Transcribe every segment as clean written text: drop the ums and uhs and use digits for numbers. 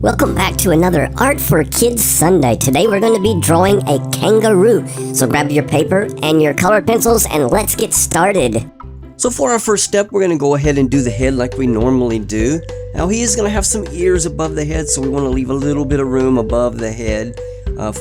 Welcome back to another Art for Kids Sunday. Today we're going to be drawing a kangaroo. So grab your paper and your colored pencils and let's get started. So for our first step, we're going to go ahead and do the head like we normally do. Now he is going to have some ears above the head, so we want to leave a little bit of room above the head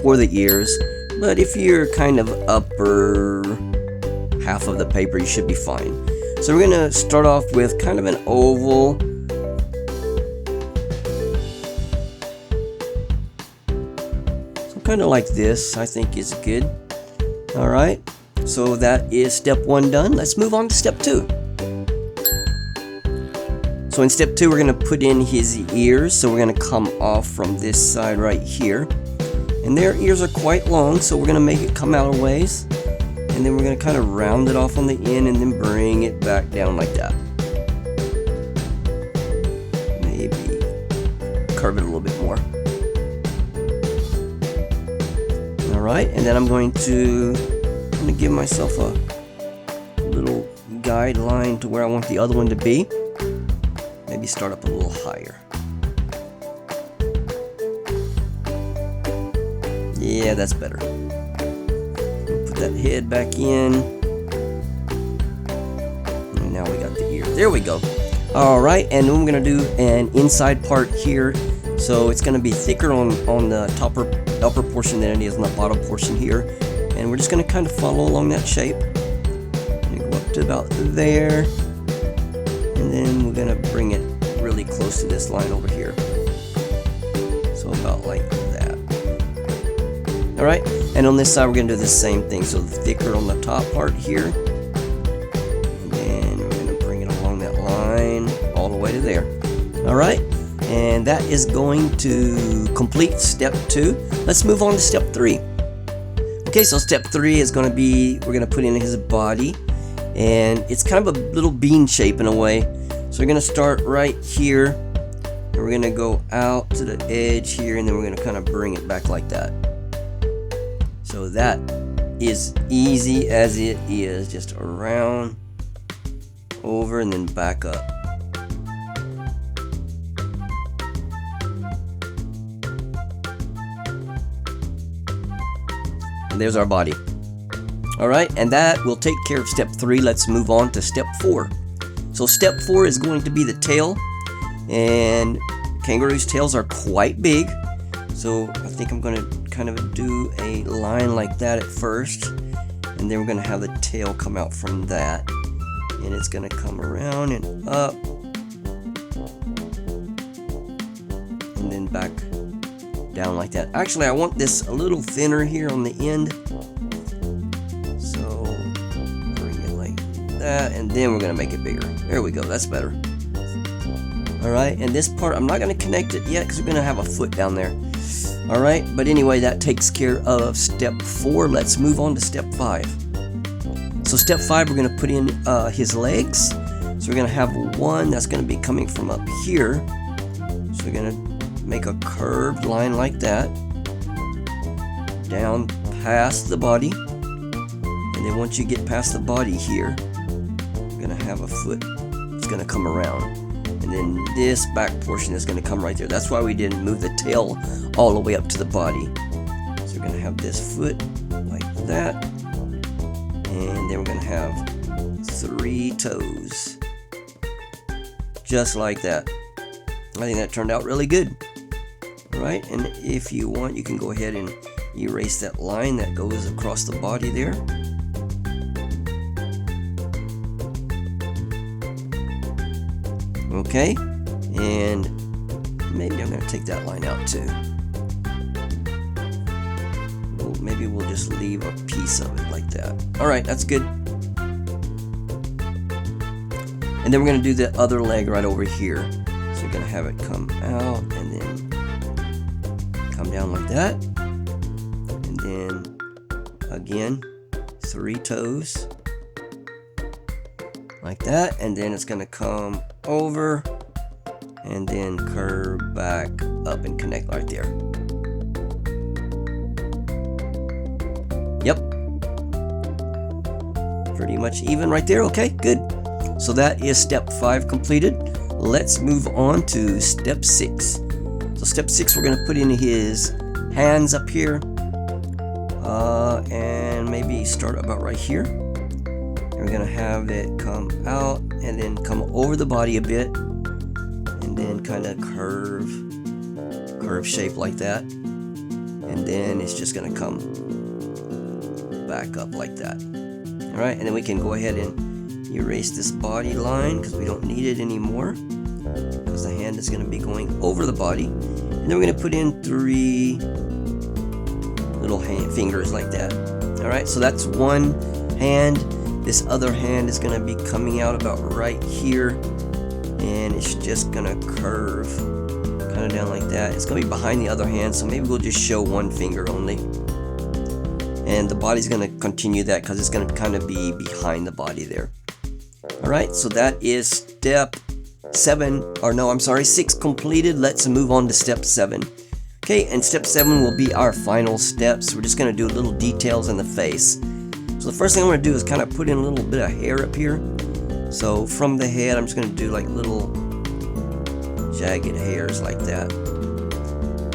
for the ears. But if you're kind of upper half of the paper, you should be fine. So we're going to start off with kind of an oval. Kind of like this, I think is good. All right, so that is step one done. Let's move on to step two. So in step two, we're going to put in his ears. So we're going to come off from this side right here. And their ears are quite long, so we're going to make it come out a ways. And then we're going to kind of round it off on the end and then bring it back down like that. Maybe curve it a little bit more. Alright, and then I'm going to give myself a little guideline to where I want the other one to be. Maybe start up a little higher. Yeah, that's better. Put that head back in. And now we got the ear. There we go. Alright, and then we're going to do an inside part here. So it's going to be thicker on the upper portion than it is on the bottom portion here. And we're just going to kind of follow along that shape. And go up to about there. And then we're going to bring it really close to this line over here. So about like that. Alright, and on this side we're going to do the same thing. So thicker on the top part here. And then we're going to bring it along that line all the way to there. Alright. And that is going to complete step two. Let's move on to step three. Okay, so step three is going to be, we're going to put in his body. And it's kind of a little bean shape in a way. So we're going to start right here. And we're going to go out to the edge here. And then we're going to kind of bring it back like that. So that is easy as it is. Just around, over, and then back up. There's our body. Alright, and that will take care of step three. Let's move on to step four. So step four is going to be the tail. And kangaroo's tails are quite big. So I think I'm going to kind of do a line like that at first. And then we're going to have the tail come out from that. And it's going to come around and up. And then back down like that. Actually, I want this a little thinner here on the end. So bring it like that, and then we're gonna make it bigger. There we go, that's better. Alright, and this part, I'm not gonna connect it yet because we're gonna have a foot down there. Alright, but anyway, that takes care of step four. Let's move on to step five. So step five, we're gonna put in his legs. So we're gonna have one that's gonna be coming from up here. So we're gonna make a curved line like that down past the body, and then once you get past the body here, you're gonna have a foot. It's gonna come around, and then this back portion is gonna come right there. That's why we didn't move the tail all the way up to the body. So we're gonna have this foot like that, and then we're gonna have 3 toes just like that. I think that turned out really good. Right, and if you want, you can go ahead and erase that line that goes across the body there. Okay, and maybe I'm going to take that line out too. Well, maybe we'll just leave a piece of it like that. Alright, that's good. And then we're going to do the other leg right over here. So we're going to have it come out and then come down like that, and then again 3 toes like that, and then it's going to come over and then curve back up and connect right there. Yep, pretty much even right there. Okay, good. So that is step 5 completed. Let's move on to step 6. So step 6, we're gonna put in his hands up here, and maybe start about right here. And we're gonna have it come out and then come over the body a bit, and then kind of curve shape like that, and then it's just gonna come back up like that. All right, and then we can go ahead and erase this body line because we don't need it anymore, because the hand is going to be going over the body. And then we're going to put in 3 little fingers like that. All right, so that's one hand. This other hand is going to be coming out about right here, and it's just going to curve kind of down like that. It's going to be behind the other hand, so maybe we'll just show one finger only. And the body's going to continue that because it's going to kind of be behind the body there. All right, so that is step 6 completed. Let's move on to step 7. Okay, and step 7 will be our final steps. We're just going to do little details in the face. So the first thing I'm going to do is kind of put in a little bit of hair up here. So from the head, I'm just going to do like little jagged hairs like that.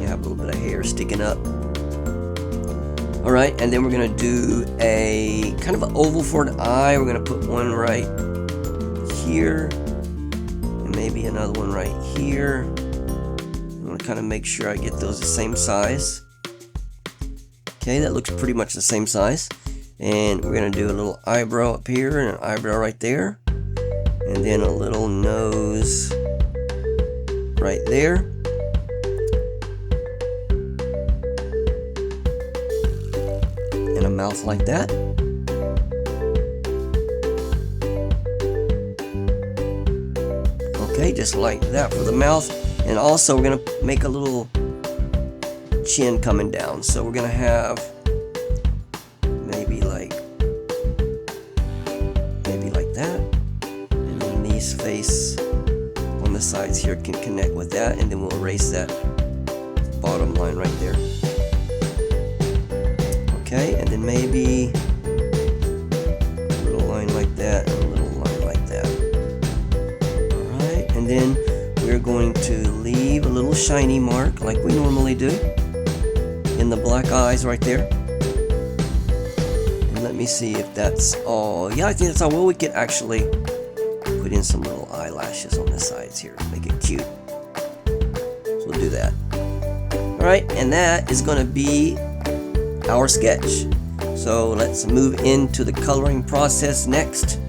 You have a little bit of hair sticking up. All right, and then we're gonna do a kind of an oval for an eye. We're gonna put one right here, and maybe another one right here. I'm gonna kind of make sure I get those the same size. Okay, that looks pretty much the same size. And we're gonna do a little eyebrow up here and an eyebrow right there, and then a little nose right there. A mouth like that. Okay, just like that for the mouth. And also we're gonna make a little chin coming down. So we're gonna have maybe like that. And then Ni's face on the sides here can connect with that, and then we'll erase that bottom line right there. Okay, and then maybe a little line like that and a little line like that. Alright, and then we're going to leave a little shiny mark like we normally do in the black eyes right there. And let me see if that's all. Yeah, I think that's all. Well, we could actually put in some little eyelashes on the sides here, make it cute. So we'll do that. Alright, and that is going to be our sketch. So let's move into the coloring process next.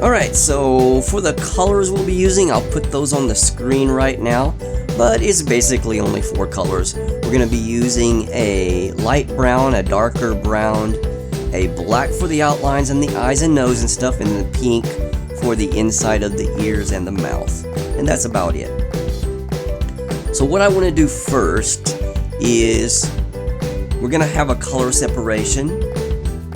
Alright, so for the colors we'll be using, I'll put those on the screen right now, but it's basically only 4 colors. We're going to be using a light brown, a darker brown, a black for the outlines and the eyes and nose and stuff, and the pink for the inside of the ears and the mouth. And that's about it. So what I want to do first is we're going to have a color separation,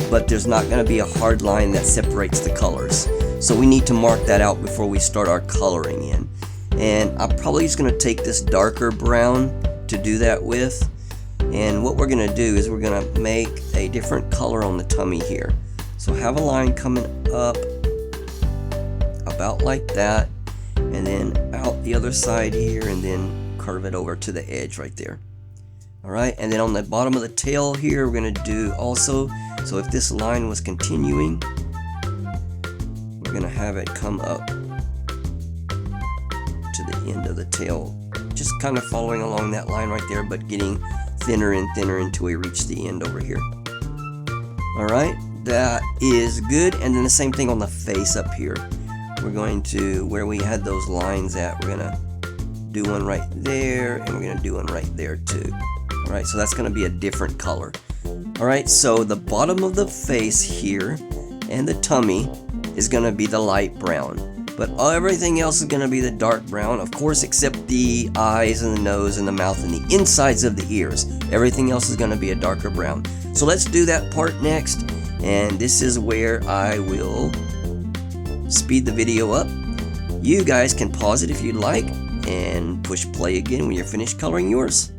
but there's not going to be a hard line that separates the colors. So we need to mark that out before we start our coloring in. And I'm probably just going to take this darker brown to do that with. And what we're going to do is we're going to make a different color on the tummy here. So have a line coming up about like that, and then out the other side here, and then curve it over to the edge right there. Alright, and then on the bottom of the tail here, we're going to do also, so if this line was continuing, we're going to have it come up to the end of the tail, just kind of following along that line right there, but getting thinner and thinner until we reach the end over here. Alright, that is good. And then the same thing on the face up here. We're going to, where we had those lines at, we're going to do one right there, and we're going to do one right there too. Alright, so that's going to be a different color. Alright, so the bottom of the face here and the tummy is going to be the light brown, but everything else is going to be the dark brown, of course, except the eyes and the nose and the mouth and the insides of the ears. Everything else is going to be a darker brown. So let's do that part next, and this is where I will speed the video up. You guys can pause it if you'd like and push play again when you're finished coloring yours.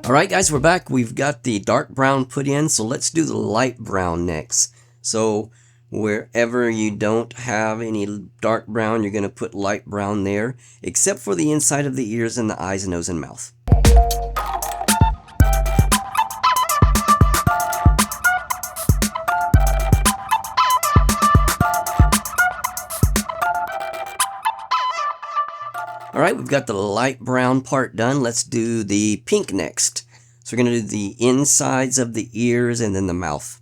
Alright guys, we're back. We've got the dark brown put in, so let's do the light brown next. So wherever you don't have any dark brown, you're going to put light brown there, except for the inside of the ears and the eyes, nose, and mouth. Alright, we've got the light brown part done. Let's do the pink next. So we're going to do the insides of the ears and then the mouth.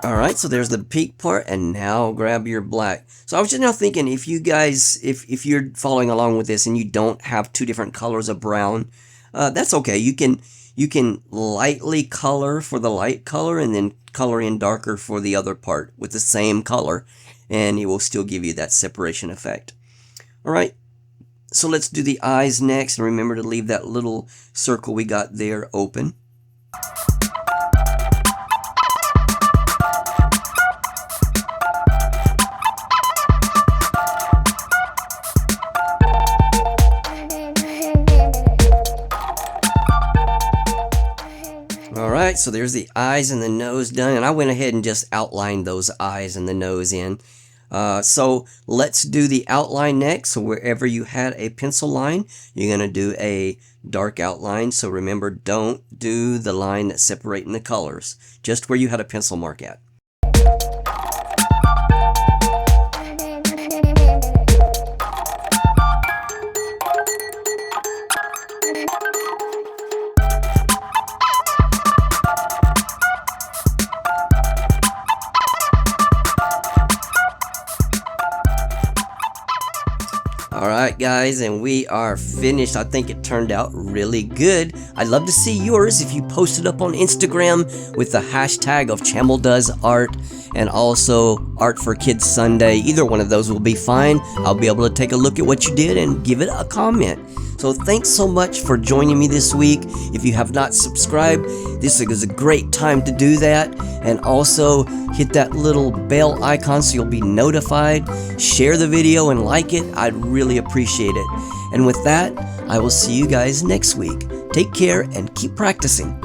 Alright, so there's the pink part, and now grab your black. So I was just now thinking, if you guys, if you're following along with this and you don't have two different colors of brown, that's okay. You can lightly color for the light color and then color in darker for the other part with the same color, and it will still give you that separation effect. Alright, so let's do the eyes next, and remember to leave that little circle we got there open. Alright, so there's the eyes and the nose done, and I went ahead and just outlined those eyes and the nose in. So let's do the outline next. So wherever you had a pencil line, you're going to do a dark outline. So remember, don't do the line that's separating the colors, just where you had a pencil mark at. Alright guys, and we are finished. I think it turned out really good. I'd love to see yours if you post it up on Instagram with the hashtag of ChammelDoesArt and also Art for Kids Sunday. Either one of those will be fine. I'll be able to take a look at what you did and give it a comment. So thanks so much for joining me this week. If you have not subscribed, this is a great time to do that. And also hit that little bell icon so you'll be notified. Share the video and like it. I'd really appreciate it. And with that, I will see you guys next week. Take care and keep practicing.